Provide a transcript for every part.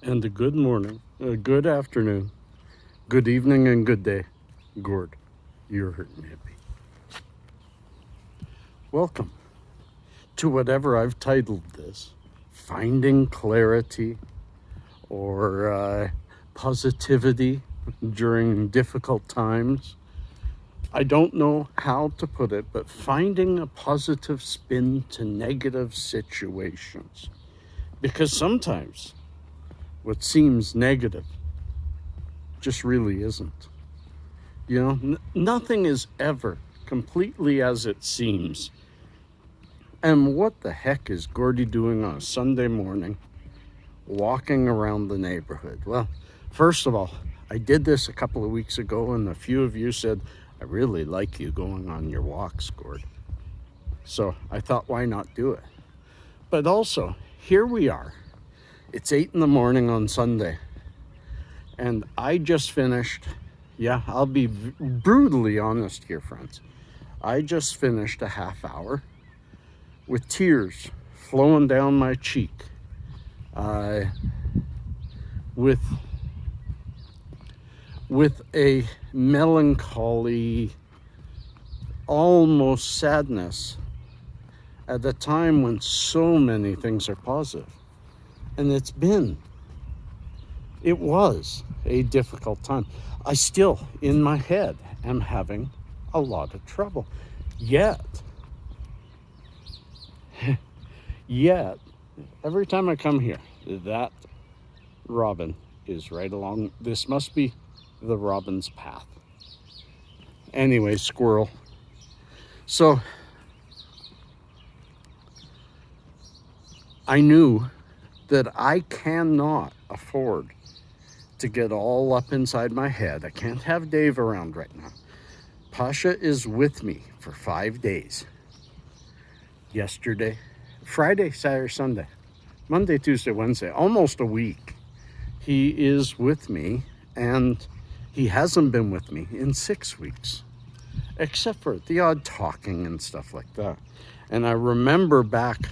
and a good morning, a good afternoon, good evening, and good day. Gord, you're hurting hippie. Welcome to whatever I've titled this, Finding Clarity or Positivity During Difficult Times. I don't know how to put it, but finding a positive spin to negative situations. Because sometimes what seems negative just really isn't. You know, nothing is ever completely as it seems. And what the heck is Gordy doing on a Sunday morning walking around the neighborhood? Well, first of all, I did this a couple of weeks ago, and a few of you said, I really like you going on your walks, Gord. So I thought, why not do it? But also, here we are. It's 8 a.m. on Sunday, and I just finished, I'll be brutally honest here, friends. I just finished a half hour with tears flowing down my cheek, with a melancholy, almost sadness at a time when so many things are positive. And it was a difficult time. I still, in my head, am having a lot of trouble. Yet, every time I come here, that robin is right along. This must be the robin's path. Anyway, squirrel. So, I knew that I cannot afford to get all up inside my head. I can't have Dave around right now. Pasha is with me for 5 days. Yesterday, Friday, Saturday, Sunday, Monday, Tuesday, Wednesday, almost a week. He is with me, and he hasn't been with me in 6 weeks, except for the odd talking and stuff like that. And I remember back,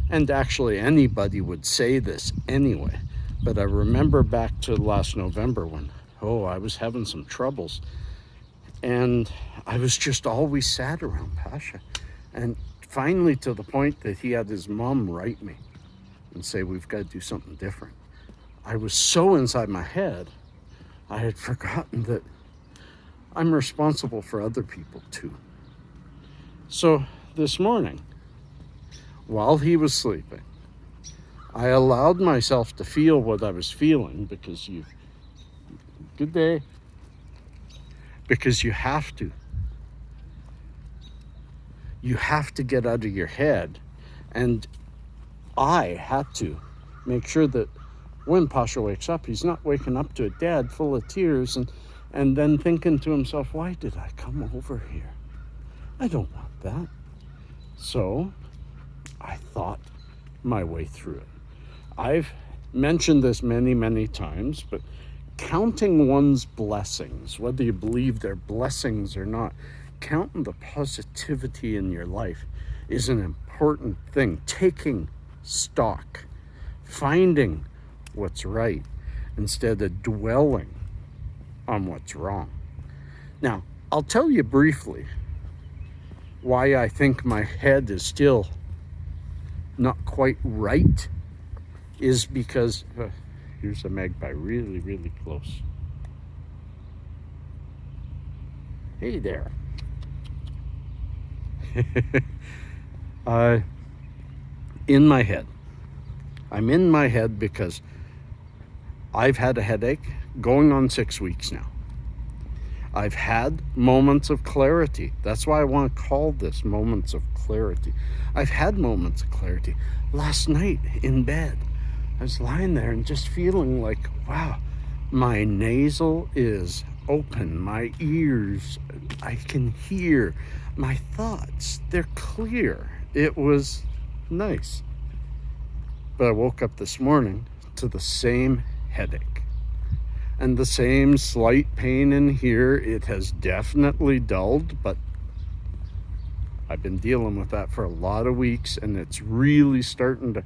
and actually anybody would say this anyway, but I remember back to last November when, I was having some troubles. And I was just always sad around Pasha. And finally to the point that he had his mom write me and say, we've got to do something different. I was so inside my head, I had forgotten that I'm responsible for other people too. So this morning, while he was sleeping, I allowed myself to feel what I was feeling because good day, because you have to get out of your head. And I had to make sure that when Pasha wakes up, he's not waking up to a dad full of tears and then thinking to himself, why did I come over here? I don't want that. So I thought my way through it. I've mentioned this many, many times, but counting one's blessings, whether you believe they're blessings or not, counting the positivity in your life is an important thing. Taking stock, finding what's right instead of dwelling on what's wrong. Now, I'll tell you briefly why I think my head is still not quite right is because, here's a magpie really, really close. Hey there. In my head. I'm in my head because I've had a headache going on 6 weeks now. I've had moments of clarity. That's why I want to call this moments of clarity. I've had moments of clarity. Last night in bed, I was lying there and just feeling like, wow, my nasal is open. My ears, I can hear. My thoughts, they're clear. It was nice. But I woke up this morning to the same headache and the same slight pain in here. It has definitely dulled, but I've been dealing with that for a lot of weeks, and it's really starting to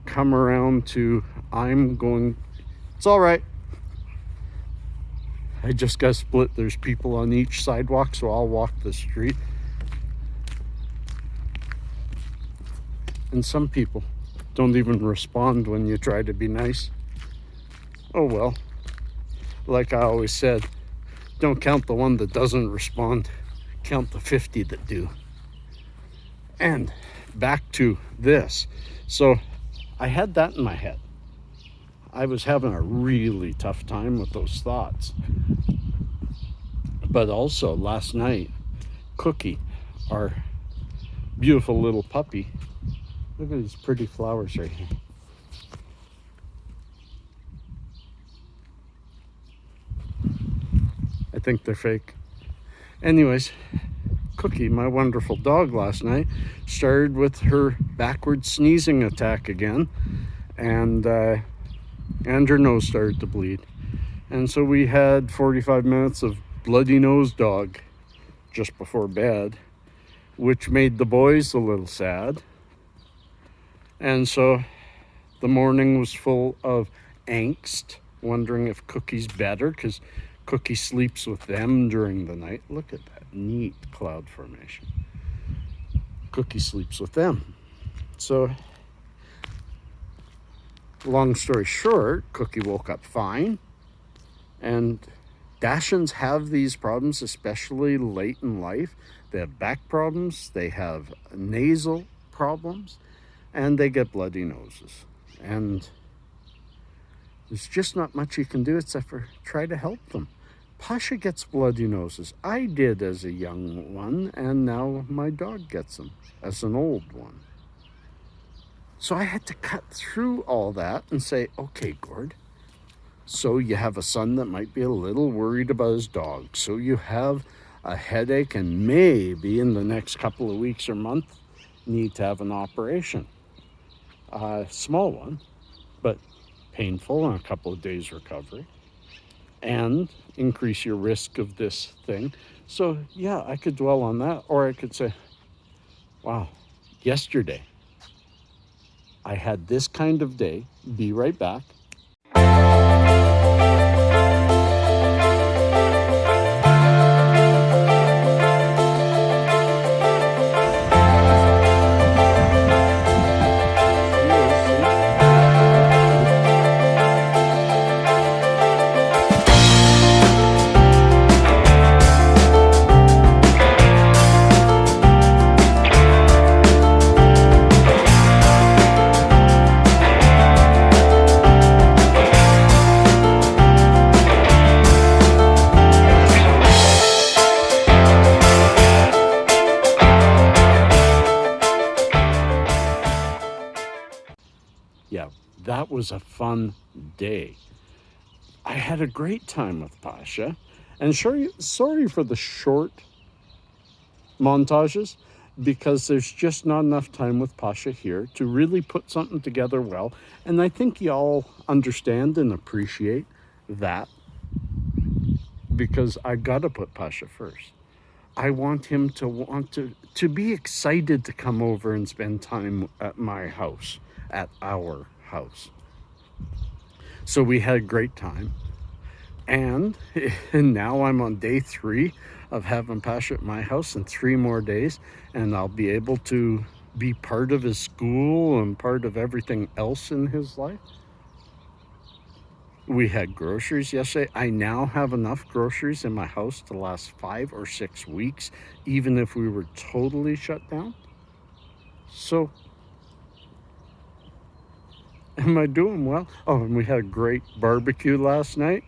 come around to it's all right. I just got split. There's people on each sidewalk, so I'll walk the street. And some people don't even respond when you try to be nice. Oh well. Like I always said, don't count the one that doesn't respond. Count the 50 that do. And back to this. So I had that in my head. I was having a really tough time with those thoughts. But also last night, Cookie, our beautiful little puppy, look at these pretty flowers right here. I think they're fake. Anyways, Cookie, my wonderful dog, last night started with her backward sneezing attack again, and her nose started to bleed. And so we had 45 minutes of bloody nose dog just before bed, which made the boys a little sad. And so the morning was full of angst, wondering if Cookie's better, because Cookie sleeps with them during the night. Look at that neat cloud formation. Cookie sleeps with them. So, long story short, Cookie woke up fine. And Dachshunds have these problems, especially late in life. They have back problems, they have nasal problems, and they get bloody noses. And there's just not much you can do except for try to help them. Pasha gets bloody noses. I did as a young one, and now my dog gets them as an old one. So I had to cut through all that and say, okay, Gord, so you have a son that might be a little worried about his dog. So you have a headache and maybe in the next couple of weeks or month need to have an operation. A small one, but painful and a couple of days recovery. And increase your risk of this thing. So yeah, I could dwell on that, or I could say, wow, yesterday I had this kind of day. Be right back. Yeah, that was a fun day. I had a great time with Pasha. And sorry for the short montages, because there's just not enough time with Pasha here to really put something together well. And I think y'all understand and appreciate that, because I gotta put Pasha first. I want him to want to be excited to come over and spend time at my house, at our house. So we had a great time. And now I'm on day 3 of having Pasha at my house, and 3 more days, and I'll be able to be part of his school and part of everything else in his life. We had groceries yesterday. I now have enough groceries in my house to last 5 or 6 weeks, even if we were totally shut down. So, am I doing well? Oh, and we had a great barbecue last night.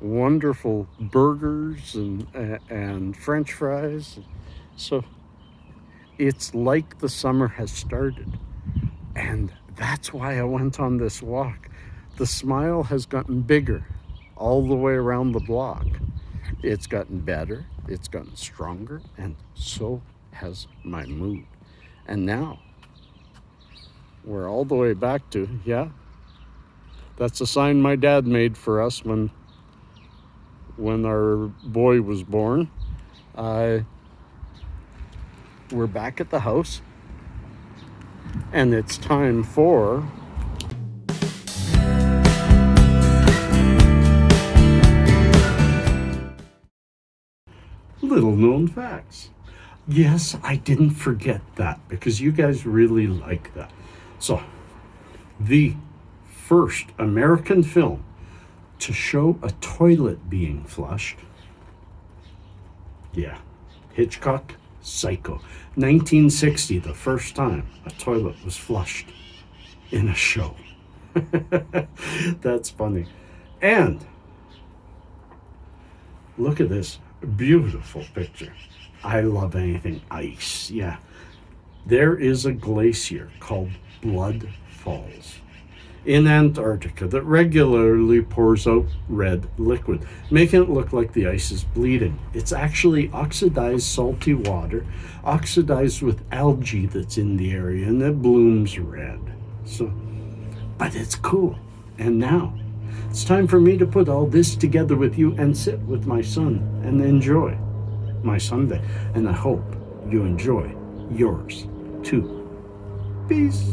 Wonderful burgers and French fries. So, it's like the summer has started. And that's why I went on this walk. The smile has gotten bigger all the way around the block. It's gotten better, it's gotten stronger, and so has my mood. And now, we're all the way back to, yeah, that's a sign my dad made for us when our boy was born. We're back at the house, and it's time for known facts. Yes, I didn't forget that because you guys really like that. So, the first American film to show a toilet being flushed. Yeah, Hitchcock, Psycho. 1960, the first time a toilet was flushed in a show. That's funny. And look at this beautiful picture. I love anything ice. Yeah. There is a glacier called Blood Falls in Antarctica that regularly pours out red liquid, making it look like the ice is bleeding. It's actually oxidized salty water, oxidized with algae that's in the area, and it blooms red. So, but it's cool. And now, it's time for me to put all this together with you and sit with my son and enjoy my Sunday. And I hope you enjoy yours too. Peace.